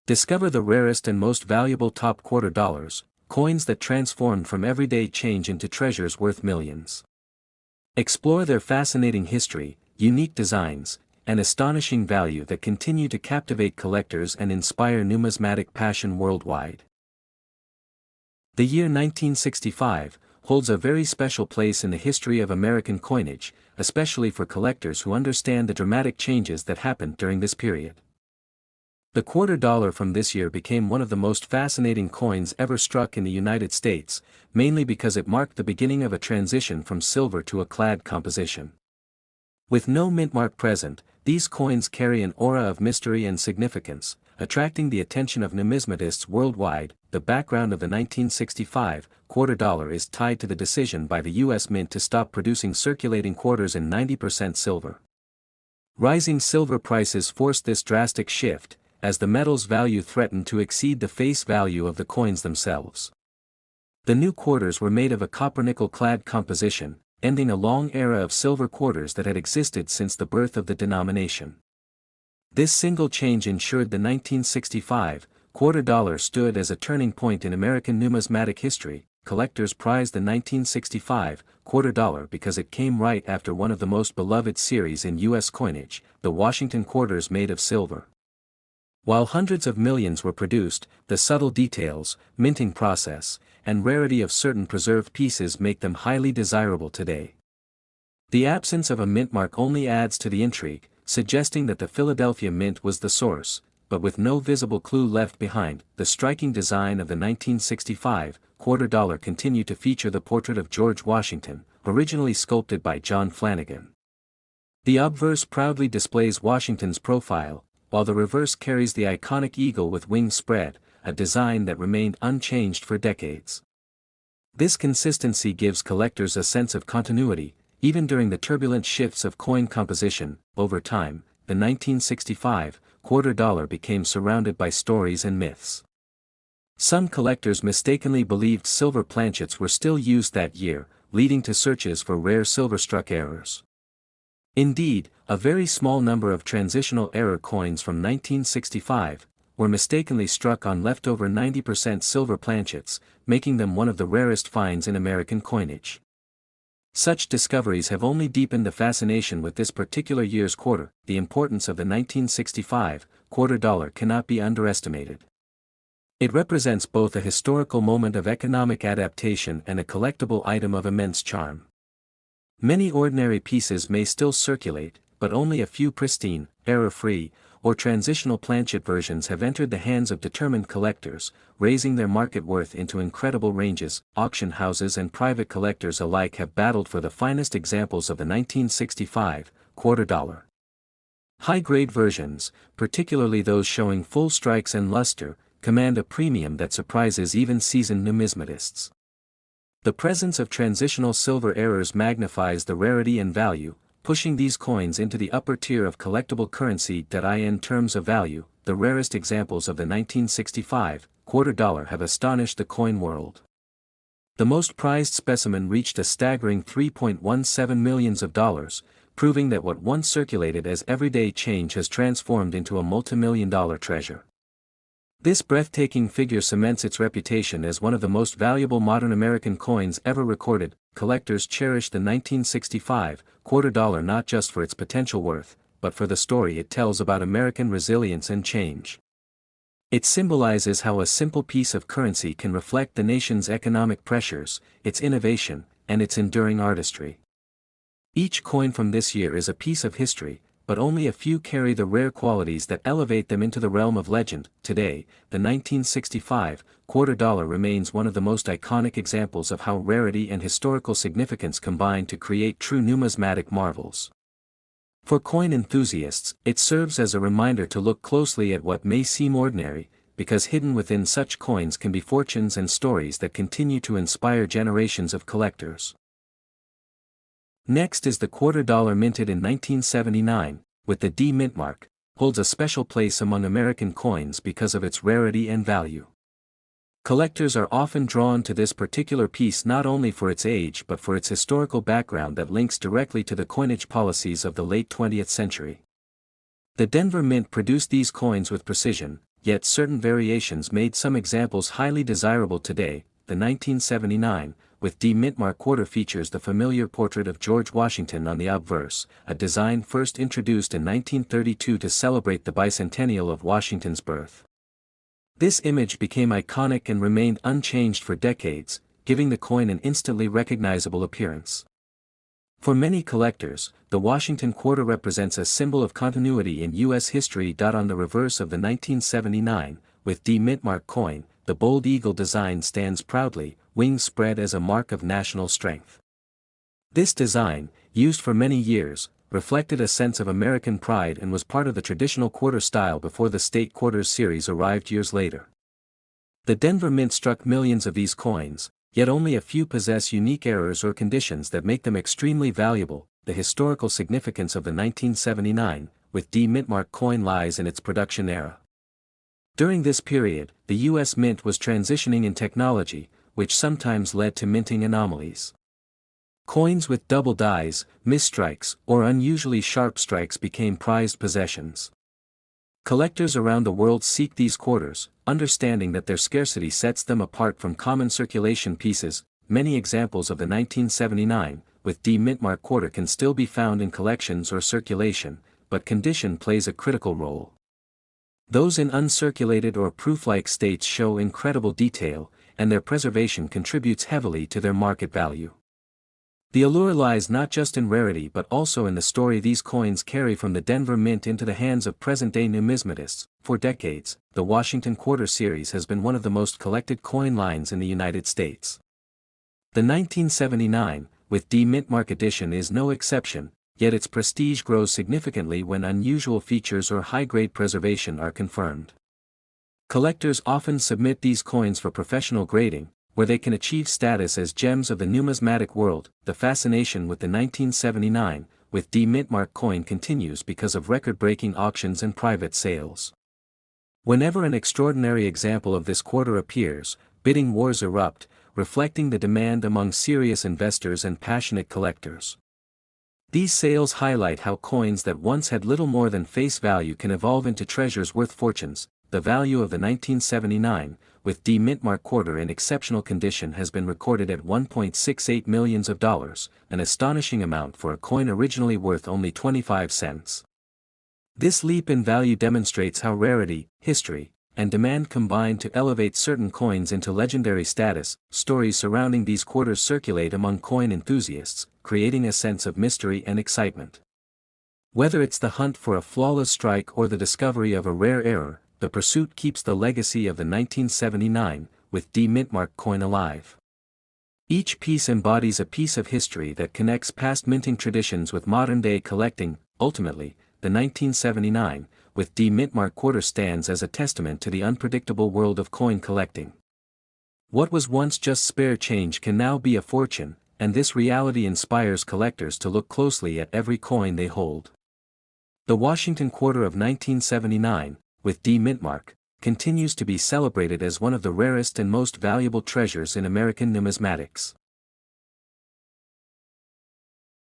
Discover the rarest and most valuable top quarter dollars, coins that transformed from everyday change into treasures worth millions. Explore their fascinating history, unique designs, and astonishing value that continue to captivate collectors and inspire numismatic passion worldwide. The year 1965 holds a very special place in the history of American coinage, especially for collectors who understand the dramatic changes that happened during this period. The quarter dollar from this year became one of the most fascinating coins ever struck in the United States, mainly because it marked the beginning of a transition from silver to a clad composition. With no mint mark present, these coins carry an aura of mystery and significance, attracting the attention of numismatists worldwide. The background of the 1965 quarter dollar is tied to the decision by the U.S. Mint to stop producing circulating quarters in 90% silver. Rising silver prices forced this drastic shift, as the metal's value threatened to exceed the face value of the coins themselves. The new quarters were made of a copper-nickel clad composition, ending a long era of silver quarters that had existed since the birth of the denomination. This single change ensured the 1965 quarter dollar stood as a turning point in American numismatic history. Collectors prized the 1965 quarter dollar because it came right after one of the most beloved series in U.S. coinage, the Washington quarters made of silver. While hundreds of millions were produced, the subtle details, minting process, and rarity of certain preserved pieces make them highly desirable today. The absence of a mint mark only adds to the intrigue, suggesting that the Philadelphia Mint was the source, but with no visible clue left behind. The striking design of the 1965 quarter dollar continued to feature the portrait of George Washington, originally sculpted by John Flanagan. The obverse proudly displays Washington's profile, while the reverse carries the iconic eagle with wings spread, a design that remained unchanged for decades. This consistency gives collectors a sense of continuity, even during the turbulent shifts of coin composition. Over time, the 1965 quarter dollar became surrounded by stories and myths. Some collectors mistakenly believed silver planchets were still used that year, leading to searches for rare silver-struck errors. Indeed, a very small number of transitional error coins from 1965 were mistakenly struck on leftover 90% silver planchets, making them one of the rarest finds in American coinage. Such discoveries have only deepened the fascination with this particular year's quarter. The importance of the 1965 quarter dollar cannot be underestimated. It represents both a historical moment of economic adaptation and a collectible item of immense charm. Many ordinary pieces may still circulate, but only a few pristine, error-free, or transitional planchet versions have entered the hands of determined collectors, raising their market worth into incredible ranges. Auction houses and private collectors alike have battled for the finest examples of the 1965 quarter dollar. High-grade versions, particularly those showing full strikes and luster, command a premium that surprises even seasoned numismatists. The presence of transitional silver errors magnifies the rarity and value, pushing these coins into the upper tier of collectible currency. In terms of value, the rarest examples of the 1965 quarter dollar have astonished the coin world. The most prized specimen reached a staggering $3.17 million, proving that what once circulated as everyday change has transformed into a multimillion-dollar treasure. This breathtaking figure cements its reputation as one of the most valuable modern American coins ever recorded. Collectors cherish the 1965 quarter dollar not just for its potential worth, but for the story it tells about American resilience and change. It symbolizes how a simple piece of currency can reflect the nation's economic pressures, its innovation, and its enduring artistry. Each coin from this year is a piece of history, but only a few carry the rare qualities that elevate them into the realm of legend. Today, the 1965 quarter dollar remains one of the most iconic examples of how rarity and historical significance combine to create true numismatic marvels. For coin enthusiasts, it serves as a reminder to look closely at what may seem ordinary, because hidden within such coins can be fortunes and stories that continue to inspire generations of collectors. Next is the quarter dollar minted in 1979, with the D mint mark, holds a special place among American coins because of its rarity and value. Collectors are often drawn to this particular piece not only for its age but for its historical background that links directly to the coinage policies of the late 20th century. The Denver Mint produced these coins with precision, yet certain variations made some examples highly desirable today. The 1979, with D Mintmark quarter features the familiar portrait of George Washington on the obverse, a design first introduced in 1932 to celebrate the bicentennial of Washington's birth. This image became iconic and remained unchanged for decades, giving the coin an instantly recognizable appearance. For many collectors, the Washington quarter represents a symbol of continuity in U.S. history. On the reverse of the 1979, with D Mintmark coin, the bold eagle design stands proudly, wings spread as a mark of national strength. This design, used for many years, reflected a sense of American pride and was part of the traditional quarter style before the State Quarters series arrived years later. The Denver Mint struck millions of these coins, yet only a few possess unique errors or conditions that make them extremely valuable. The historical significance of the 1979, with D Mintmark coin lies in its production era. During this period, the U.S. Mint was transitioning in technology, which sometimes led to minting anomalies. Coins with double dies, misstrikes, or unusually sharp strikes became prized possessions. Collectors around the world seek these quarters, understanding that their scarcity sets them apart from common circulation pieces. Many examples of the 1979, with D Mintmark quarter can still be found in collections or circulation, but condition plays a critical role. Those in uncirculated or proof-like states show incredible detail, and their preservation contributes heavily to their market value. The allure lies not just in rarity but also in the story these coins carry from the Denver Mint into the hands of present-day numismatists. For decades, the Washington Quarter series has been one of the most collected coin lines in the United States. The 1979, with D Mintmark edition is no exception, yet its prestige grows significantly when unusual features or high-grade preservation are confirmed. Collectors often submit these coins for professional grading, where they can achieve status as gems of the numismatic world. The fascination with the 1979, with D Mintmark coin continues because of record-breaking auctions and private sales. Whenever an extraordinary example of this quarter appears, bidding wars erupt, reflecting the demand among serious investors and passionate collectors. These sales highlight how coins that once had little more than face value can evolve into treasures worth fortunes. The value of the 1979, with D Mintmark quarter in exceptional condition has been recorded at $1.68 million, an astonishing amount for a coin originally worth only 25 cents. This leap in value demonstrates how rarity, history, and demand combine to elevate certain coins into legendary status. Stories surrounding these quarters circulate among coin enthusiasts, creating a sense of mystery and excitement. Whether it's the hunt for a flawless strike or the discovery of a rare error, the pursuit keeps the legacy of the 1979, with D Mintmark coin alive. Each piece embodies a piece of history that connects past minting traditions with modern-day collecting. Ultimately, the 1979, with D Mintmark quarter stands as a testament to the unpredictable world of coin collecting. What was once just spare change can now be a fortune, and this reality inspires collectors to look closely at every coin they hold. The Washington quarter of 1979, with D Mintmark, continues to be celebrated as one of the rarest and most valuable treasures in American numismatics.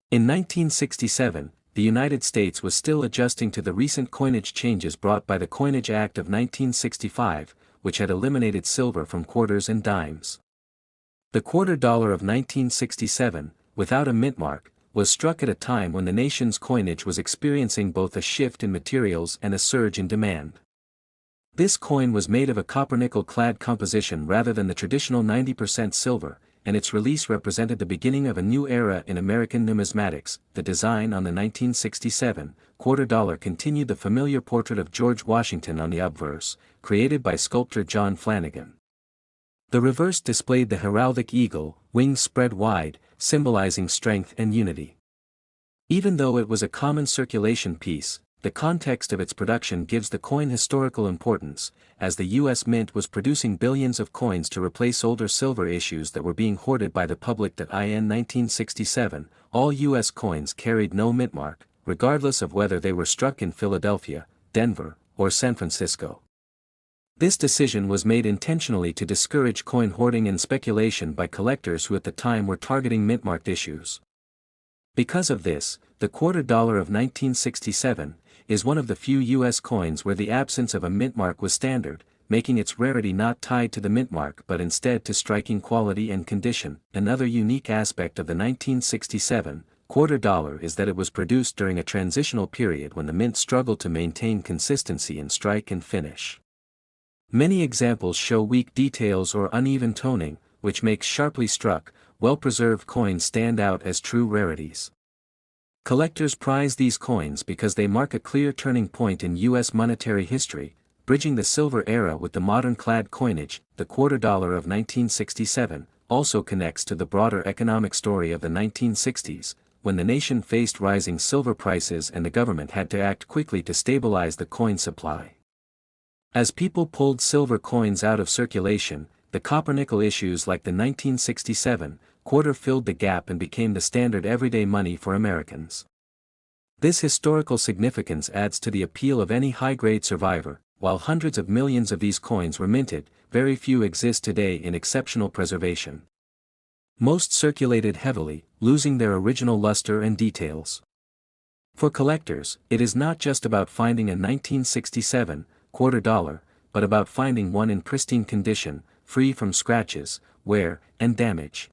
In 1967, the United States was still adjusting to the recent coinage changes brought by the Coinage Act of 1965, which had eliminated silver from quarters and dimes. The quarter dollar of 1967, without a mintmark, was struck at a time when the nation's coinage was experiencing both a shift in materials and a surge in demand. This coin was made of a copper-nickel clad composition rather than the traditional 90% silver, and its release represented the beginning of a new era in American numismatics. The design on the 1967 quarter dollar continued the familiar portrait of George Washington on the obverse, created by sculptor John Flanagan. The reverse displayed the heraldic eagle, wings spread wide, symbolizing strength and unity. Even though it was a common circulation piece, the context of its production gives the coin historical importance, as the U.S. Mint was producing billions of coins to replace older silver issues that were being hoarded by the public. In 1967, all U.S. coins carried no mintmark, regardless of whether they were struck in Philadelphia, Denver, or San Francisco. This decision was made intentionally to discourage coin hoarding and speculation by collectors who at the time were targeting mintmarked issues. Because of this, the quarter dollar of 1967, is one of the few U.S. coins where the absence of a mint mark was standard, making its rarity not tied to the mint mark but instead to striking quality and condition. Another unique aspect of the 1967 quarter dollar is that it was produced during a transitional period when the mint struggled to maintain consistency in strike and finish. Many examples show weak details or uneven toning, which makes sharply struck, well-preserved coins stand out as true rarities. Collectors prize these coins because they mark a clear turning point in U.S. monetary history, bridging the silver era with the modern clad coinage. The quarter dollar of 1967 also connects to the broader economic story of the 1960s, when the nation faced rising silver prices and the government had to act quickly to stabilize the coin supply. As people pulled silver coins out of circulation, the copper-nickel issues like the 1967 quarter filled the gap and became the standard everyday money for Americans. This historical significance adds to the appeal of any high-grade survivor. While hundreds of millions of these coins were minted, very few exist today in exceptional preservation. Most circulated heavily, losing their original luster and details. For collectors, it is not just about finding a 1967 quarter dollar, but about finding one in pristine condition, free from scratches, wear, and damage.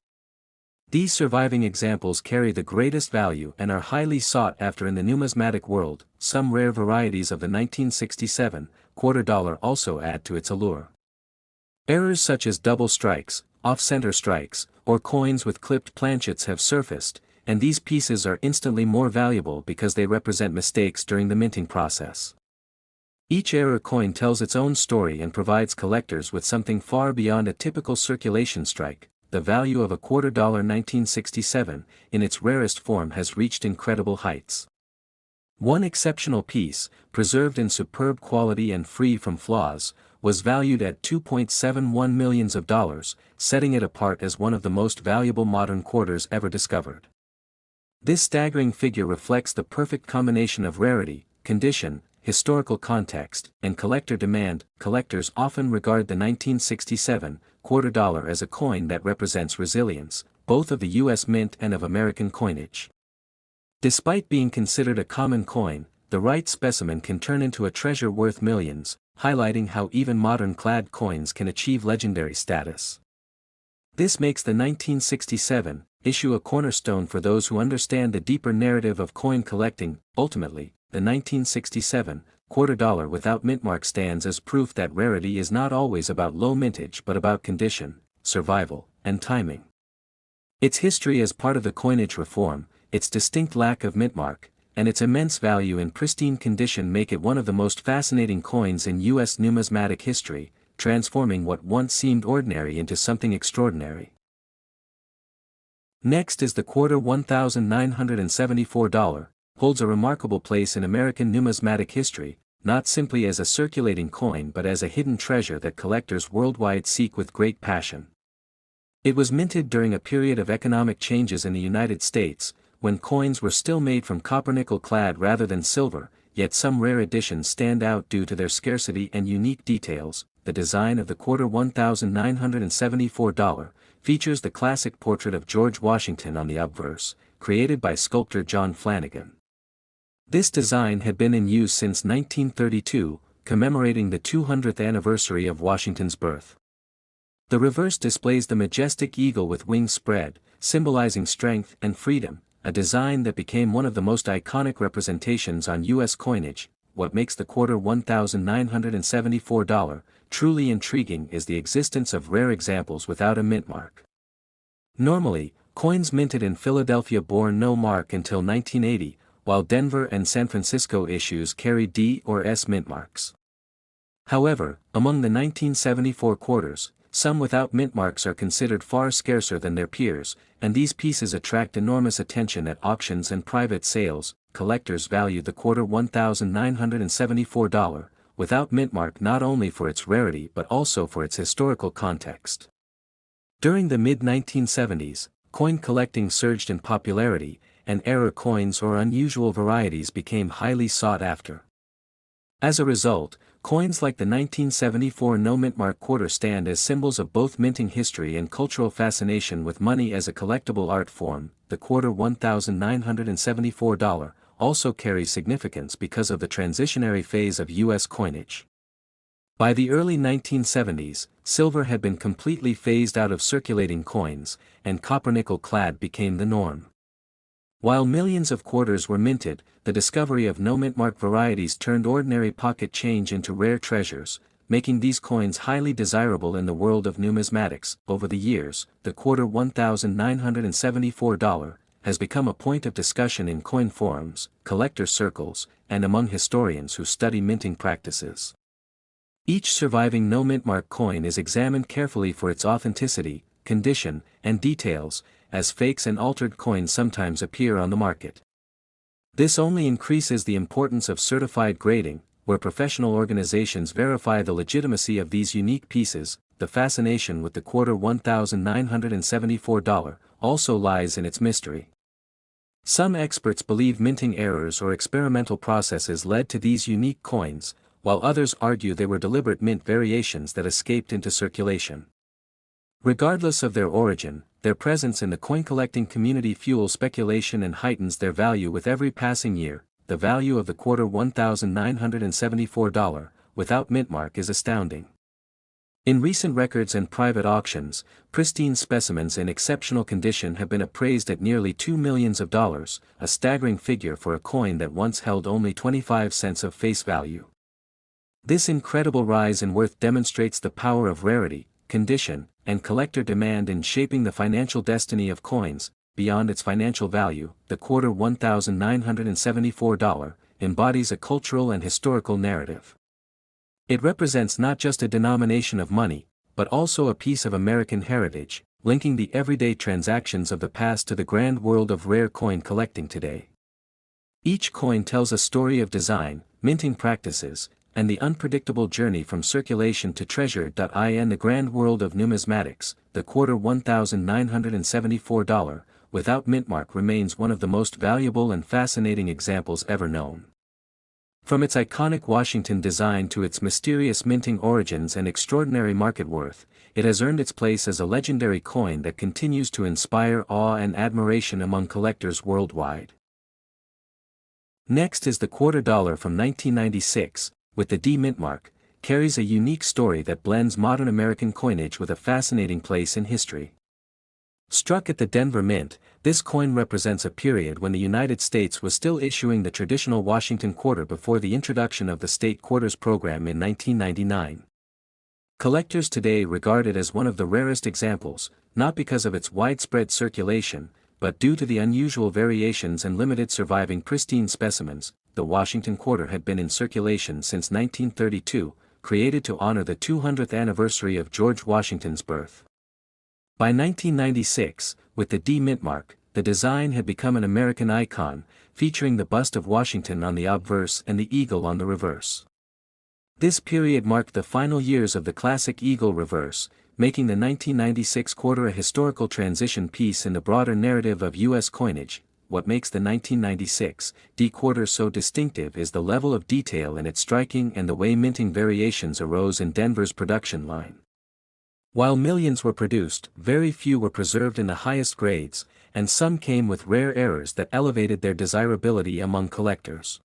These surviving examples carry the greatest value and are highly sought after in the numismatic world. Some rare varieties of the 1967 quarter dollar also add to its allure. Errors such as double strikes, off-center strikes, or coins with clipped planchets have surfaced, and these pieces are instantly more valuable because they represent mistakes during the minting process. Each error coin tells its own story and provides collectors with something far beyond a typical circulation strike. The value of a quarter dollar 1967, in its rarest form, has reached incredible heights. One exceptional piece, preserved in superb quality and free from flaws, was valued at $2.71 million, setting it apart as one of the most valuable modern quarters ever discovered. This staggering figure reflects the perfect combination of rarity, condition, historical context, and collector demand. Collectors often regard the 1967 quarter dollar as a coin that represents resilience, both of the U.S. Mint and of American coinage. Despite being considered a common coin, the right specimen can turn into a treasure worth millions, highlighting how even modern clad coins can achieve legendary status. This makes the 1967 issue a cornerstone for those who understand the deeper narrative of coin collecting. Ultimately, the 1967 quarter dollar without mint mark stands as proof that rarity is not always about low mintage but about condition, survival, and timing. Its history as part of the coinage reform, its distinct lack of mint mark, and its immense value in pristine condition make it one of the most fascinating coins in U.S. numismatic history, transforming what once seemed ordinary into something extraordinary. Next is the quarter $1,974, holds a remarkable place in American numismatic history, not simply as a circulating coin but as a hidden treasure that collectors worldwide seek with great passion. It was minted during a period of economic changes in the United States, when coins were still made from copper-nickel clad rather than silver, yet some rare editions stand out due to their scarcity and unique details. The design of the quarter $1,974 features the classic portrait of George Washington on the obverse, created by sculptor John Flanagan. This design had been in use since 1932, commemorating the 200th anniversary of Washington's birth. The reverse displays the majestic eagle with wings spread, symbolizing strength and freedom, a design that became one of the most iconic representations on U.S. coinage. What makes the quarter $1,974 truly intriguing is the existence of rare examples without a mint mark. Normally, coins minted in Philadelphia bore no mark until 1980, while Denver and San Francisco issues carry D or S mint marks. However, among the 1974 quarters, some without mint marks are considered far scarcer than their peers, and these pieces attract enormous attention at auctions and private sales. Collectors value the quarter $1,974 without mint mark not only for its rarity but also for its historical context. During the mid-1970s, coin collecting surged in popularity, and error coins or unusual varieties became highly sought after. As a result, coins like the 1974 no mint mark quarter stand as symbols of both minting history and cultural fascination with money as a collectible art form. The quarter $1,974 also carries significance because of the transitionary phase of U.S. coinage. By the early 1970s, silver had been completely phased out of circulating coins, and copper-nickel clad became the norm. While millions of quarters were minted, the discovery of no-mint-mark varieties turned ordinary pocket change into rare treasures, making these coins highly desirable in the world of numismatics. Over the years, the quarter $1,974 has become a point of discussion in coin forums, collector circles, and among historians who study minting practices. Each surviving no-mint-mark coin is examined carefully for its authenticity, condition, and details, as fakes and altered coins sometimes appear on the market. This only increases the importance of certified grading, where professional organizations verify the legitimacy of these unique pieces. The fascination with the quarter $1,974 also lies in its mystery. Some experts believe minting errors or experimental processes led to these unique coins, while others argue they were deliberate mint variations that escaped into circulation. Regardless of their origin, their presence in the coin-collecting community fuels speculation and heightens their value with every passing year. The value of the quarter $1,974 without mintmark is astounding. In recent records and private auctions, pristine specimens in exceptional condition have been appraised at nearly $2 million, a staggering figure for a coin that once held only 25 cents of face value. This incredible rise in worth demonstrates the power of rarity, condition, and collector demand in shaping the financial destiny of coins. Beyond its financial value, the quarter $1,974 embodies a cultural and historical narrative. It represents not just a denomination of money, but also a piece of American heritage, linking the everyday transactions of the past to the grand world of rare coin collecting today. Each coin tells a story of design, minting practices, and the unpredictable journey from circulation to treasure. In the grand world of numismatics, the quarter $1,974 without mintmark remains one of the most valuable and fascinating examples ever known. From its iconic Washington design to its mysterious minting origins and extraordinary market worth, it has earned its place as a legendary coin that continues to inspire awe and admiration among collectors worldwide. Next is the quarter dollar from 1996, with the D mintmark, carries a unique story that blends modern American coinage with a fascinating place in history. Struck at the Denver Mint, this coin represents a period when the United States was still issuing the traditional Washington quarter before the introduction of the state quarters program in 1999. Collectors today regard it as one of the rarest examples, not because of its widespread circulation, but due to the unusual variations and limited surviving pristine specimens. The Washington quarter had been in circulation since 1932, created to honor the 200th anniversary of George Washington's birth. By 1996, with the D mintmark, the design had become an American icon, featuring the bust of Washington on the obverse and the eagle on the reverse. This period marked the final years of the classic eagle reverse, making the 1996 quarter a historical transition piece in the broader narrative of U.S. coinage. What makes the 1996 D quarter so distinctive is the level of detail in its striking and the way minting variations arose in Denver's production line. While millions were produced, very few were preserved in the highest grades, and some came with rare errors that elevated their desirability among collectors.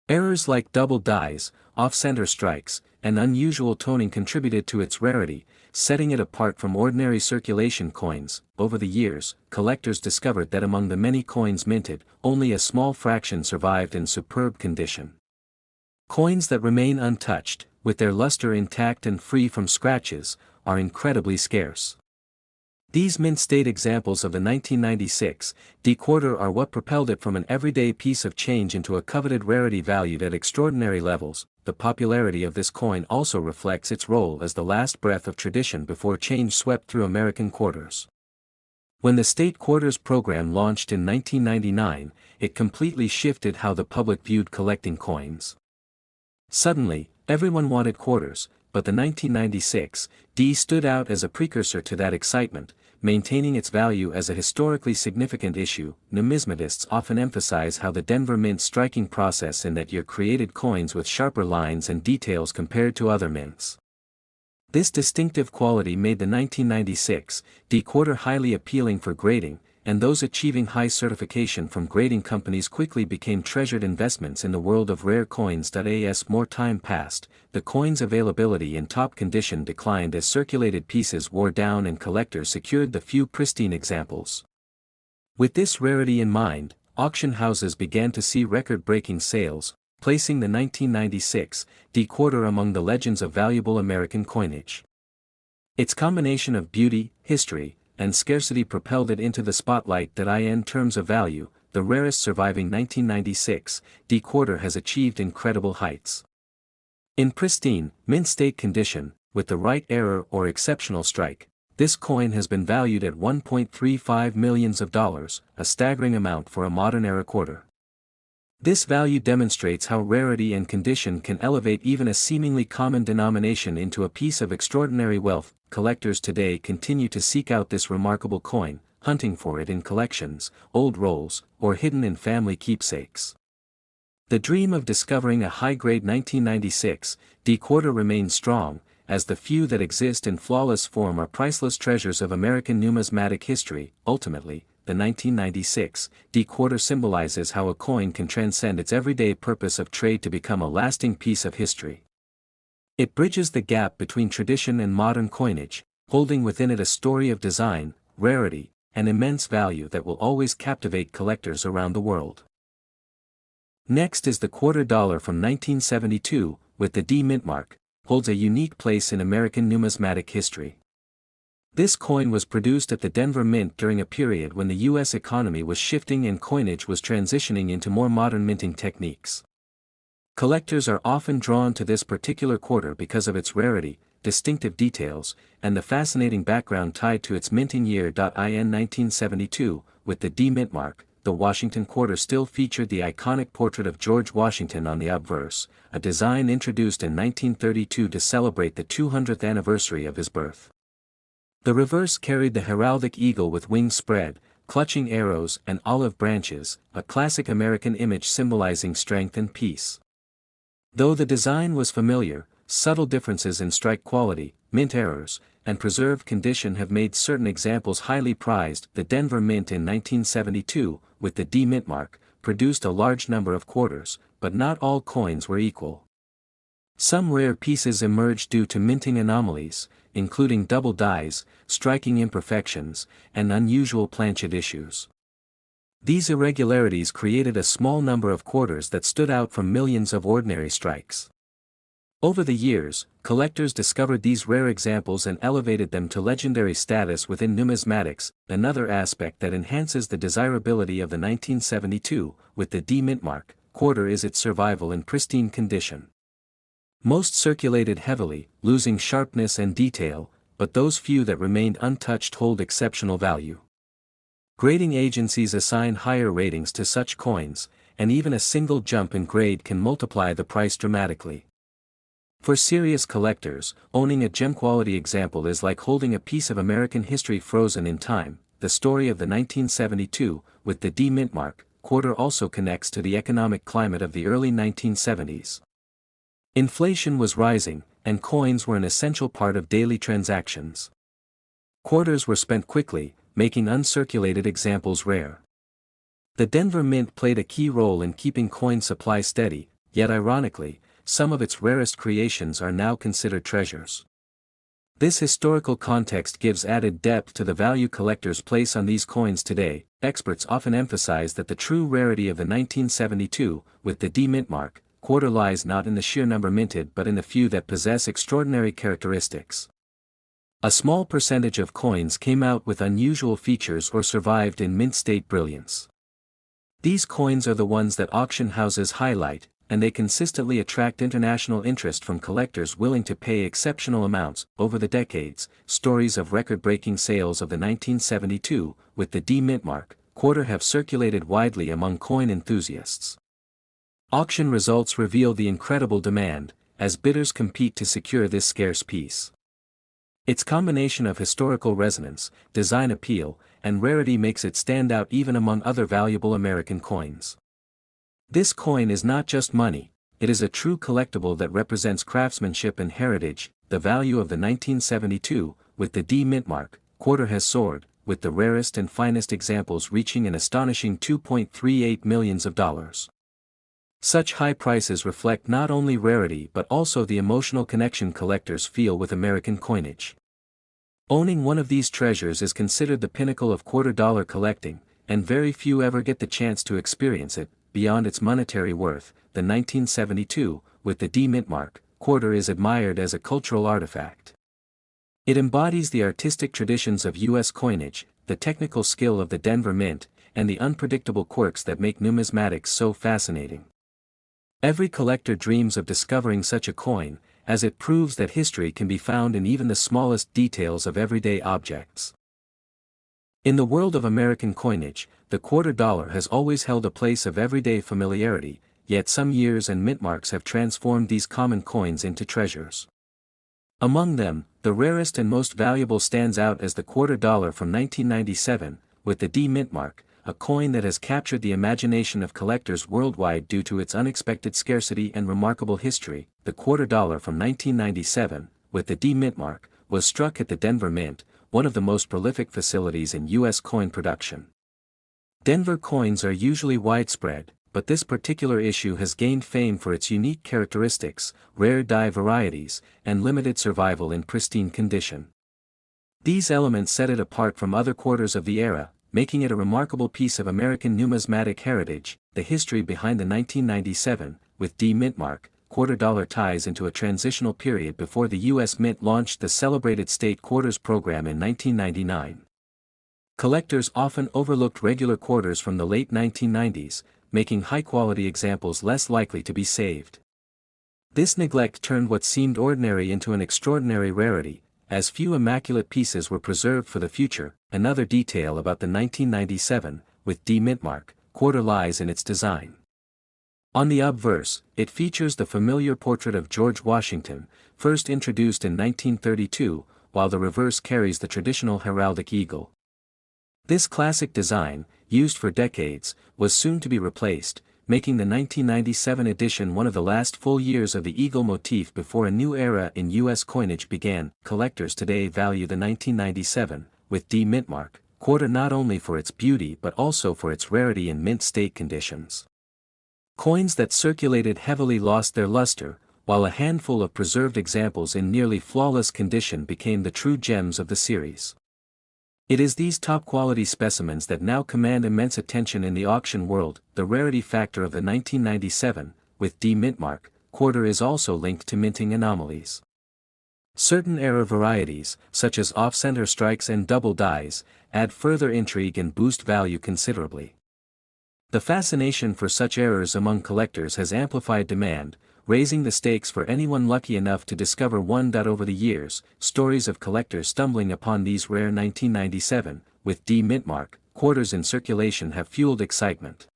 Errors like double dies, off-center strikes, and unusual toning contributed to its rarity, setting it apart from ordinary circulation coins. Over the years, collectors discovered that among the many coins minted, only a small fraction survived in superb condition. Coins that remain untouched, with their luster intact and free from scratches, are incredibly scarce. These mint-state examples of the 1996 D quarter are what propelled it from an everyday piece of change into a coveted rarity valued at extraordinary levels. The popularity of this coin also reflects its role as the last breath of tradition before change swept through American quarters. When the state quarters program launched in 1999, it completely shifted how the public viewed collecting coins. Suddenly, everyone wanted quarters, but the 1996 D stood out as a precursor to that excitement, maintaining its value as a historically significant issue. Numismatists often emphasize how the Denver Mint's striking process in that year created coins with sharper lines and details compared to other mints. This distinctive quality made the 1996 D quarter highly appealing for grading, and those achieving high certification from grading companies quickly became treasured investments in the world of rare coins. As more time passed, the coin's availability in top condition declined as circulated pieces wore down and collectors secured the few pristine examples. With this rarity in mind, auction houses began to see record-breaking sales, placing the 1996 quarter among the legends of valuable American coinage. Its combination of beauty, history, and scarcity propelled it into the spotlight. In terms of value, the rarest surviving 1996 quarter has achieved incredible heights. In pristine, mint-state condition, with the right error or exceptional strike, this coin has been valued at $1.35 million, a staggering amount for a modern-era quarter. This value demonstrates how rarity and condition can elevate even a seemingly common denomination into a piece of extraordinary wealth. Collectors today continue to seek out this remarkable coin, hunting for it in collections, old rolls, or hidden in family keepsakes. The dream of discovering a high-grade 1996 quarter remains strong, as the few that exist in flawless form are priceless treasures of American numismatic history. Ultimately, the 1996 quarter symbolizes how a coin can transcend its everyday purpose of trade to become a lasting piece of history. It bridges the gap between tradition and modern coinage, holding within it a story of design, rarity, and immense value that will always captivate collectors around the world. Next is the $quarter from 1972, with the D mint mark, holds a unique place in American numismatic history. This coin was produced at the Denver Mint during a period when the U.S. economy was shifting and coinage was transitioning into more modern minting techniques. Collectors are often drawn to this particular quarter because of its rarity, distinctive details, and the fascinating background tied to its minting year. In 1972, with the D mint mark, the Washington quarter still featured the iconic portrait of George Washington on the obverse, a design introduced in 1932 to celebrate the 200th anniversary of his birth. The reverse carried the heraldic eagle with wings spread, clutching arrows and olive branches, a classic American image symbolizing strength and peace. Though the design was familiar, subtle differences in strike quality, mint errors, and preserved condition have made certain examples highly prized. The Denver Mint in 1972, with the D mint mark, produced a large number of quarters, but not all coins were equal. Some rare pieces emerged due to minting anomalies, including double dies, striking imperfections, and unusual planchet issues. These irregularities created a small number of quarters that stood out from millions of ordinary strikes. Over the years, collectors discovered these rare examples and elevated them to legendary status within numismatics. Another aspect that enhances the desirability of the 1972, with the D mint mark, quarter is its survival in pristine condition. Most circulated heavily, losing sharpness and detail, but those few that remained untouched hold exceptional value. Grading agencies assign higher ratings to such coins, and even a single jump in grade can multiply the price dramatically. For serious collectors, owning a gem-quality example is like holding a piece of American history frozen in time. The story of the 1972, with the D mint mark, quarter also connects to the economic climate of the early 1970s. Inflation was rising, and coins were an essential part of daily transactions. Quarters were spent quickly, making uncirculated examples rare. The Denver Mint played a key role in keeping coin supply steady, yet ironically, some of its rarest creations are now considered treasures. This historical context gives added depth to the value collectors place on these coins today. Experts often emphasize that the true rarity of the 1972, with the D mint mark, quarter lies not in the sheer number minted but in the few that possess extraordinary characteristics. A small percentage of coins came out with unusual features or survived in mint state brilliance. These coins are the ones that auction houses highlight, and they consistently attract international interest from collectors willing to pay exceptional amounts. Over the decades, stories of record-breaking sales of the 1972, with the D mint mark, quarter have circulated widely among coin enthusiasts. Auction results reveal the incredible demand, as bidders compete to secure this scarce piece. Its combination of historical resonance, design appeal, and rarity makes it stand out even among other valuable American coins. This coin is not just money, it is a true collectible that represents craftsmanship and heritage. The value of the 1972, with the D mint mark, quarter has soared, with the rarest and finest examples reaching an astonishing $2.38 million. Such high prices reflect not only rarity but also the emotional connection collectors feel with American coinage. Owning one of these treasures is considered the pinnacle of quarter-dollar collecting, and very few ever get the chance to experience it. Beyond its monetary worth, the 1972, with the D mint mark, quarter is admired as a cultural artifact. It embodies the artistic traditions of U.S. coinage, the technical skill of the Denver Mint, and the unpredictable quirks that make numismatics so fascinating. Every collector dreams of discovering such a coin, as it proves that history can be found in even the smallest details of everyday objects. In the world of American coinage, the quarter dollar has always held a place of everyday familiarity, yet some years and mint marks have transformed these common coins into treasures. Among them, the rarest and most valuable stands out as the quarter dollar from 1997, with the D mint mark, a coin that has captured the imagination of collectors worldwide due to its unexpected scarcity and remarkable history. The quarter dollar from 1997, with the D mint mark, was struck at the Denver Mint, one of the most prolific facilities in U.S. coin production. Denver coins are usually widespread, but this particular issue has gained fame for its unique characteristics, rare die varieties, and limited survival in pristine condition. These elements set it apart from other quarters of the era, making it a remarkable piece of American numismatic heritage. The history behind the 1997, with D mint mark, quarter dollar ties into a transitional period before the U.S. Mint launched the celebrated state quarters program in 1999. Collectors often overlooked regular quarters from the late 1990s, making high-quality examples less likely to be saved. This neglect turned what seemed ordinary into an extraordinary rarity, as few immaculate pieces were preserved for the future. Another detail about the 1997, with D mint mark, quarter lies in its design. On the obverse, it features the familiar portrait of George Washington, first introduced in 1932, while the reverse carries the traditional heraldic eagle. This classic design, used for decades, was soon to be replaced, making the 1997 edition one of the last full years of the eagle motif before a new era in U.S. coinage began. Collectors today value the 1997, with D mint mark, quarter not only for its beauty but also for its rarity in mint state conditions. Coins that circulated heavily lost their luster, while a handful of preserved examples in nearly flawless condition became the true gems of the series. It is these top-quality specimens that now command immense attention in the auction world. The rarity factor of the 1997, with D mint mark, quarter is also linked to minting anomalies. Certain error varieties, such as off-center strikes and double dies, add further intrigue and boost value considerably. The fascination for such errors among collectors has amplified demand, raising the stakes for anyone lucky enough to discover one. Over the years, stories of collectors stumbling upon these rare 1997, with D mint mark, quarters in circulation have fueled excitement.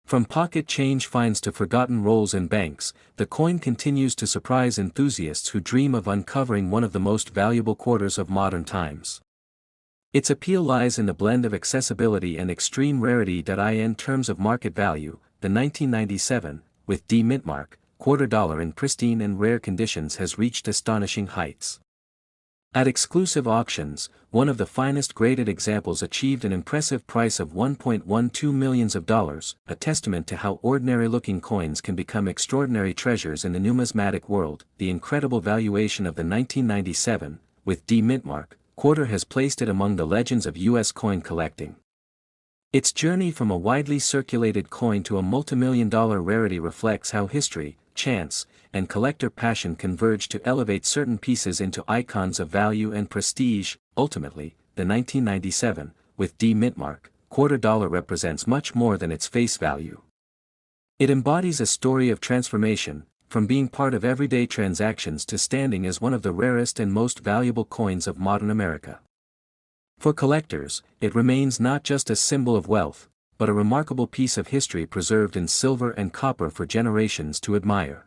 From pocket change finds to forgotten rolls in banks, the coin continues to surprise enthusiasts who dream of uncovering one of the most valuable quarters of modern times. Its appeal lies in the blend of accessibility and extreme rarity. In terms of market value, the 1997, with D mint mark, quarter dollar in pristine and rare conditions has reached astonishing heights. At exclusive auctions, one of the finest graded examples achieved an impressive price of $1.12 million, a testament to how ordinary-looking coins can become extraordinary treasures in the numismatic world. The incredible valuation of the 1997, with D mint mark, quarter has placed it among the legends of U.S. coin collecting. Its journey from a widely circulated coin to a multimillion-dollar rarity reflects how history, chance, and collector passion converge to elevate certain pieces into icons of value and prestige. Ultimately, the 1997, with D mint mark, quarter dollar represents much more than its face value. It embodies a story of transformation, from being part of everyday transactions to standing as one of the rarest and most valuable coins of modern America. For collectors, it remains not just a symbol of wealth, but a remarkable piece of history preserved in silver and copper for generations to admire.